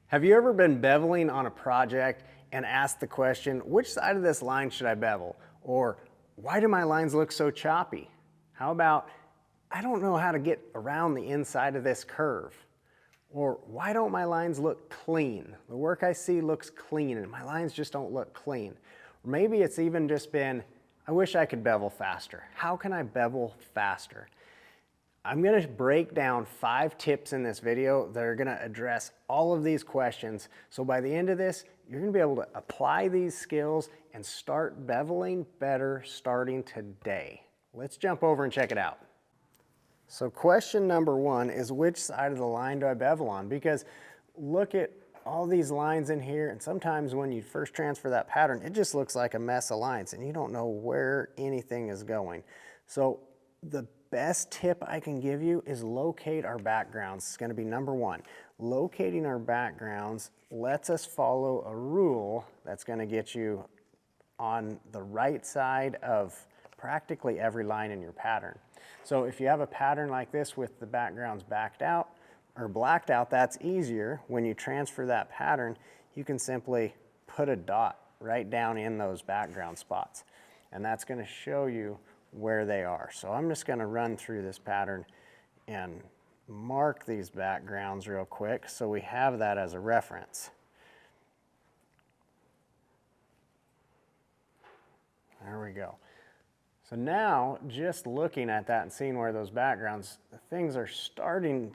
Have you ever been beveling on a project and asked the question, which side of this line should I bevel? Or why do my lines look so choppy? How about, I don't know how to get around the inside of this curve? Or why don't my lines look clean? The work I see looks clean and my lines just don't look clean. Or maybe it's even just been, I wish I could bevel faster. How can I bevel faster? I'm going to break down 5 tips in this video that are going to address all of these questions. So by the end of this, you're going to be able to apply these skills and start beveling better starting today. Let's jump over and check it out. So question number 1 is, which side of the line do I bevel on? Because look at all these lines in here, and sometimes when you first transfer that pattern, it just looks like a mess of lines and you don't know where anything is going. So the best tip I can give you is locate our backgrounds. It's going to be number 1. Locating our backgrounds lets us follow a rule that's going to get you on the right side of practically every line in your pattern. So if you have a pattern like this with the backgrounds backed out or blacked out, that's easier. When you transfer that pattern, you can simply put a dot right down in those background spots, and that's going to show you where they are. So I'm just going to run through this pattern and mark these backgrounds real quick so we have that as a reference. There we go. So now, just looking at that and seeing where those backgrounds, things are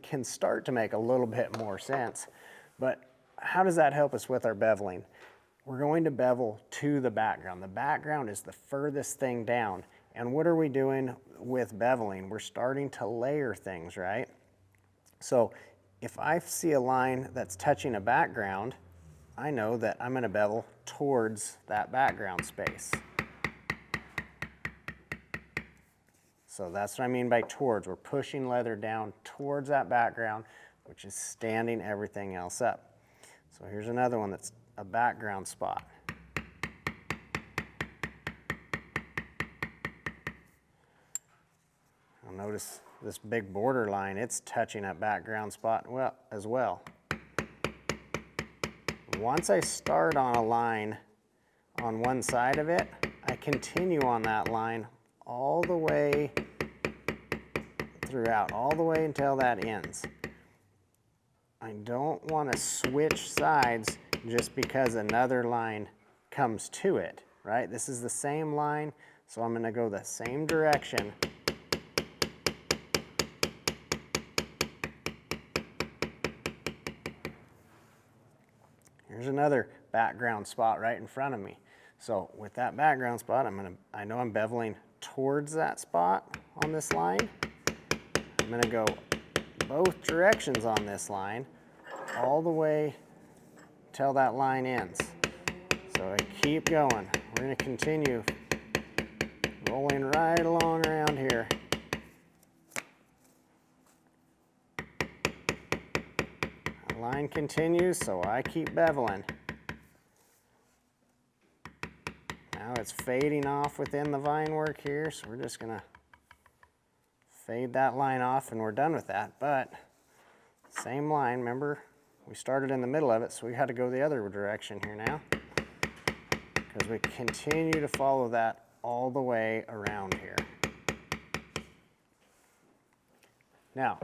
can start to make a little bit more sense. But how does that help us with our beveling? We're going to bevel to the background. The background is the furthest thing down. And what are we doing with beveling? We're starting to layer things, right? So if I see a line that's touching a background, I know that I'm going to bevel towards that background space. So that's what I mean by towards. We're pushing leather down towards that background, which is standing everything else up. So here's another one that's a background spot. Notice this big border line, it's touching that background spot as well. Once I start on a line on one side of it, I continue on that line all the way throughout, all the way until that ends. I don't want to switch sides just because another line comes to it, right? This is the same line, so I'm going to go the same direction. Here's another background spot right in front of me. So with that background spot, I know I'm beveling towards that spot on this line. I'm going to go both directions on this line all the way till that line ends. So I keep going. We're going to continue rolling right along around here. Line continues, so I keep beveling. Now it's fading off within the vine work here, so we're just going to fade that line off and we're done with that. But same line, remember, we started in the middle of it, so we had to go the other direction here now, because we continue to follow that all the way around here. Now,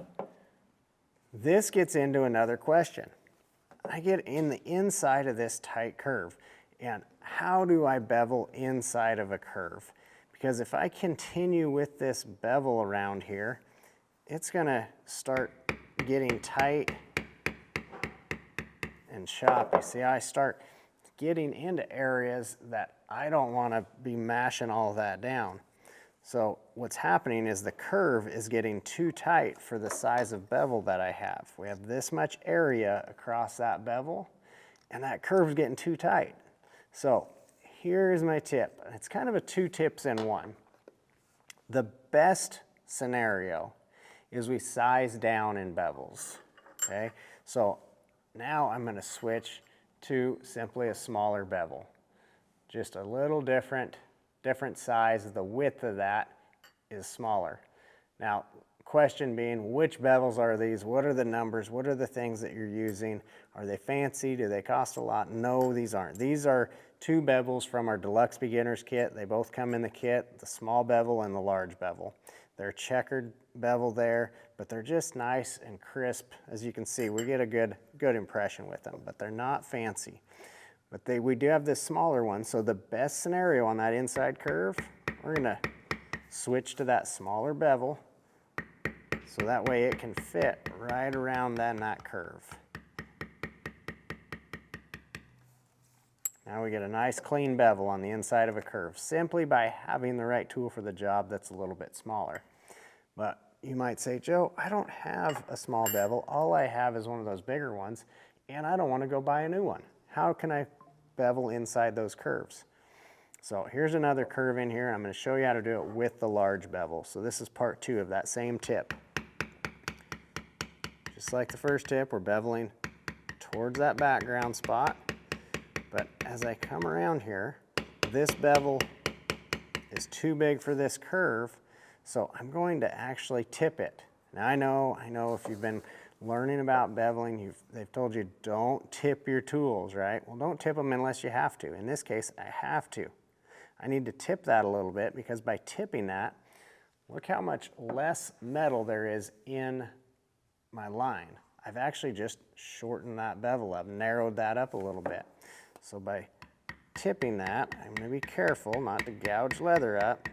this gets into another question. I get in the inside of this tight curve, and how do I bevel inside of a curve? Because if I continue with this bevel around here, it's going to start getting tight and choppy. See, I start getting into areas that I don't want to be mashing all that down. So what's happening is the curve is getting too tight for the size of bevel that I have. We have this much area across that bevel, and that curve is getting too tight. So here's my tip. It's kind of a 2 tips in 1. The best scenario is we size down in bevels, okay? So now I'm going to switch to simply a smaller bevel. Just a little different size. The width of that is smaller. Now, question being, which bevels are these? What are the numbers? What are the things that you're using? Are they fancy? Do they cost a lot? No, these aren't. These are 2 bevels from our Deluxe Beginners Kit. They both come in the kit, the small bevel and the large bevel. They're checkered bevel there, but they're just nice and crisp. As you can see, we get a good impression with them, but they're not fancy. But we do have this smaller one, so the best scenario on that inside curve, we're gonna switch to that smaller bevel, so that way it can fit right around that curve. Now we get a nice clean bevel on the inside of a curve, simply by having the right tool for the job that's a little bit smaller. But you might say, Joe, I don't have a small bevel. All I have is one of those bigger ones, and I don't want to go buy a new one. How can I bevel inside those curves? So here's another curve in here. I'm going to show you how to do it with the large bevel. So this is part 2 of that same tip. Just like the first tip, we're beveling towards that background spot. But as I come around here, this bevel is too big for this curve, so I'm going to actually tip it. Now I know if you've been learning about beveling, they've told you don't tip your tools, right? Well, don't tip them unless you have to. In this case, I have to. I need to tip that a little bit, because by tipping that, look how much less metal there is in my line. I've actually just shortened that bevel up, narrowed that up a little bit. So by tipping that, I'm going to be careful not to gouge leather up,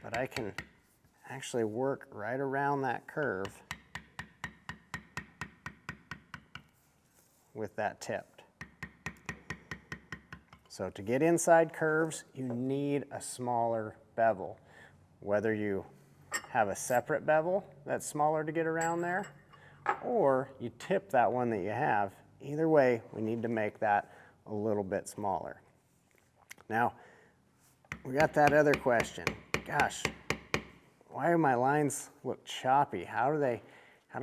but I can actually work right around that curve with that tipped. So to get inside curves, you need a smaller bevel. Whether you have a separate bevel that's smaller to get around there, or you tip that one that you have, either way, we need to make that a little bit smaller. Now, we got that other question. Gosh, why do my lines look choppy? How do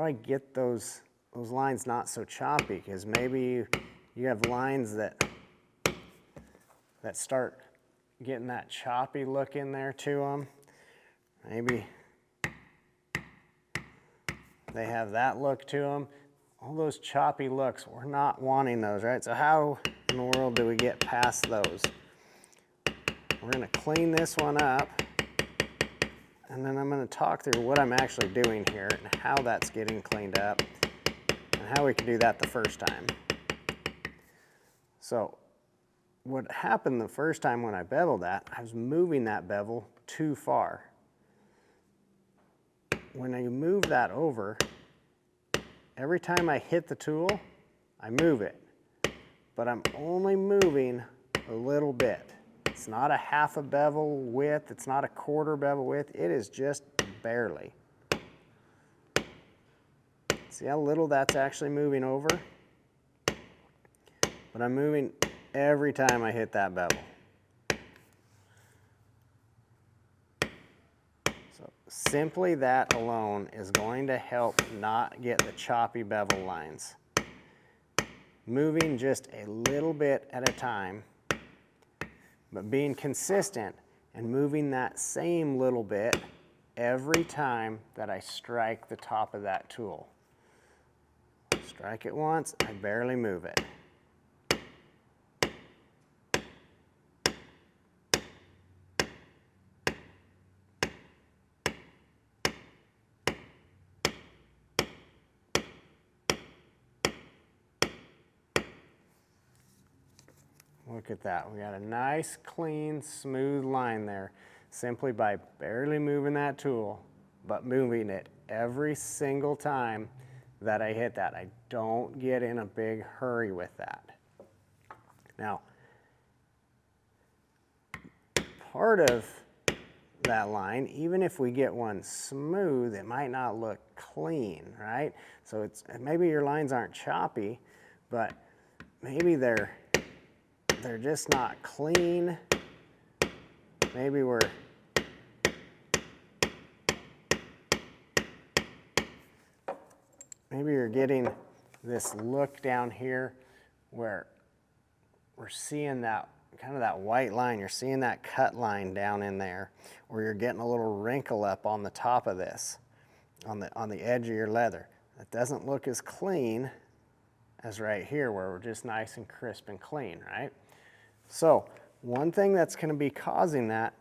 I get those lines not so choppy? Because maybe you have lines that start getting that choppy look in there to them. Maybe they have that look to them. All those choppy looks, we're not wanting those, right? So how in the world do we get past those? We're going to clean this one up, and then I'm going to talk through what I'm actually doing here and how that's getting cleaned up and how we can do that the first time. So what happened the first time when I beveled that, I was moving that bevel too far. When I move that over, every time I hit the tool, I move it, but I'm only moving a little bit. It's not a half a bevel width, it's not a quarter bevel width, it is just barely. See how little that's actually moving over? But I'm moving every time I hit that bevel. So simply that alone is going to help not get the choppy bevel lines. Moving just a little bit at a time, but being consistent and moving that same little bit every time that I strike the top of that tool. Strike it once, I barely move it. Look at that, we got a nice, clean, smooth line there, simply by barely moving that tool, but moving it every single time that I hit that. I don't get in a big hurry with that. Now, part of that line, even if we get one smooth, it might not look clean, right? So maybe your lines aren't choppy, but maybe they're just not clean. Maybe you're getting this look down here where we're seeing that kind of that white line. You're seeing that cut line down in there, or you're getting a little wrinkle up on the top of this. on the edge of your leather. That doesn't look as clean as right here where we're just nice and crisp and clean, right? So one thing that's going to be causing that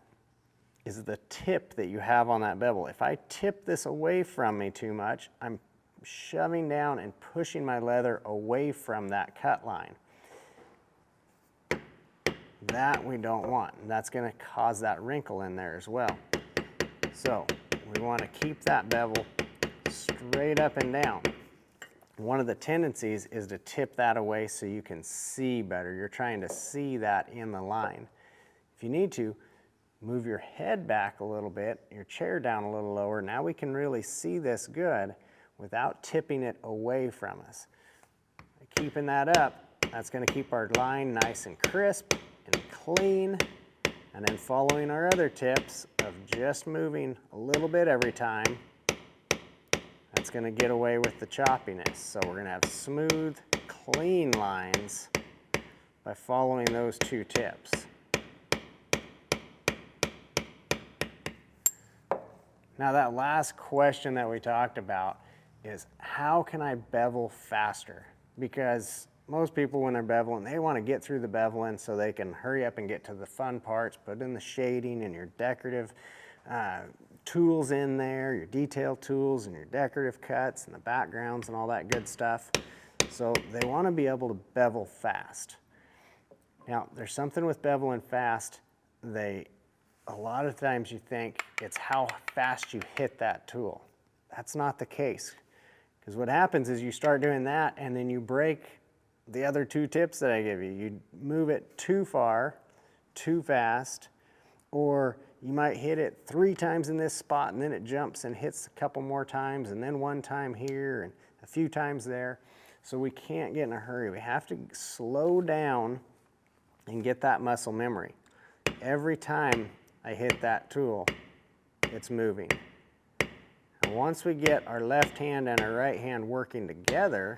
is the tip that you have on that bevel. If I tip this away from me too much, I'm shoving down and pushing my leather away from that cut line. That we don't want, and that's going to cause that wrinkle in there as well. So we want to keep that bevel straight up and down. One of the tendencies is to tip that away so you can see better. You're trying to see that in the line. If you need to, move your head back a little bit, your chair down a little lower. Now we can really see this good without tipping it away from us. Keeping that up, that's going to keep our line nice and crisp and clean. And then following our other tips of just moving a little bit every time, that's going to get away with the choppiness. So we're going to have smooth, clean lines by following those two tips. Now that last question that we talked about is how can I bevel faster? Because most people when they're beveling, they want to get through the beveling so they can hurry up and get to the fun parts, put in the shading and your decorative tools in there, your detail tools and your decorative cuts and the backgrounds and all that good stuff. So they want to be able to bevel fast. Now there's something with beveling fast, a lot of times you think it's how fast you hit that tool. That's not the case. Because what happens is you start doing that and then you break the other two tips that I give you. You move it too far, too fast, or you might hit it 3 times in this spot and then it jumps and hits a couple more times and then 1 time here and a few times there. So we can't get in a hurry. We have to slow down and get that muscle memory. Every time I hit that tool, it's moving. And once we get our left hand and our right hand working together,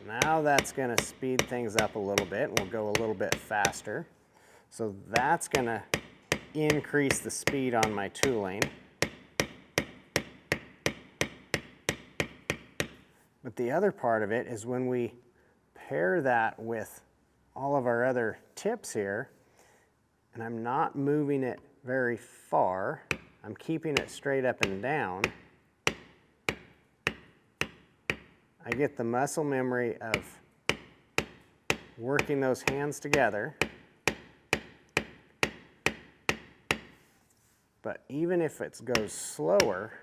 now that's going to speed things up a little bit and we'll go a little bit faster. So that's going to increase the speed on my tooling. But the other part of it is when we pair that with all of our other tips here, and I'm not moving it very far, I'm keeping it straight up and down, I get the muscle memory of working those hands together. But even if it goes slower,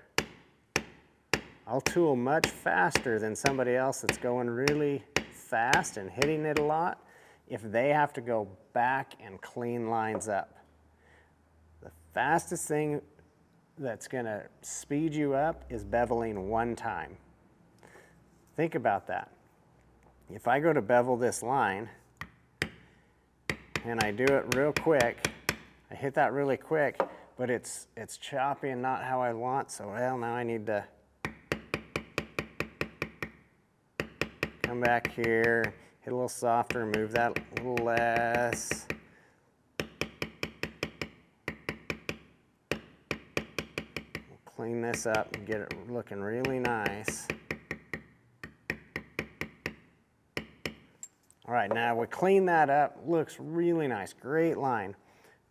I'll tool much faster than somebody else that's going really fast and hitting it a lot if they have to go back and clean lines up. The fastest thing that's going to speed you up is beveling 1 time. Think about that. If I go to bevel this line and I do it real quick, I hit that really quick, but it's choppy and not how I want, so well, now I need to come back here, hit a little softer, move that a little less. We'll clean this up and get it looking really nice. All right, now we clean that up, looks really nice, great line.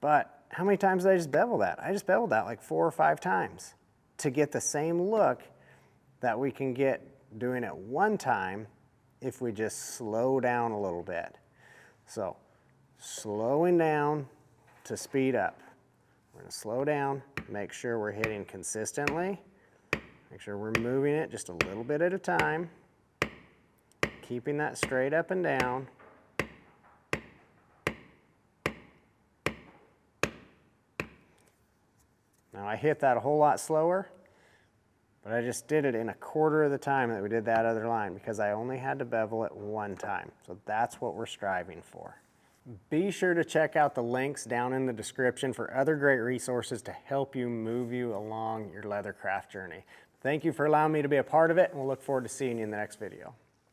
But how many times did I just bevel that? I just beveled that like 4 or 5 times to get the same look that we can get doing it 1 time if we just slow down a little bit. So slowing down to speed up. We're going to slow down, make sure we're hitting consistently, make sure we're moving it just a little bit at a time, keeping that straight up and down. Now I hit that a whole lot slower, but I just did it in 1/4 of the time that we did that other line because I only had to bevel it 1 time. So that's what we're striving for. Be sure to check out the links down in the description for other great resources to help you move you along your leathercraft journey. Thank you for allowing me to be a part of it, and we'll look forward to seeing you in the next video.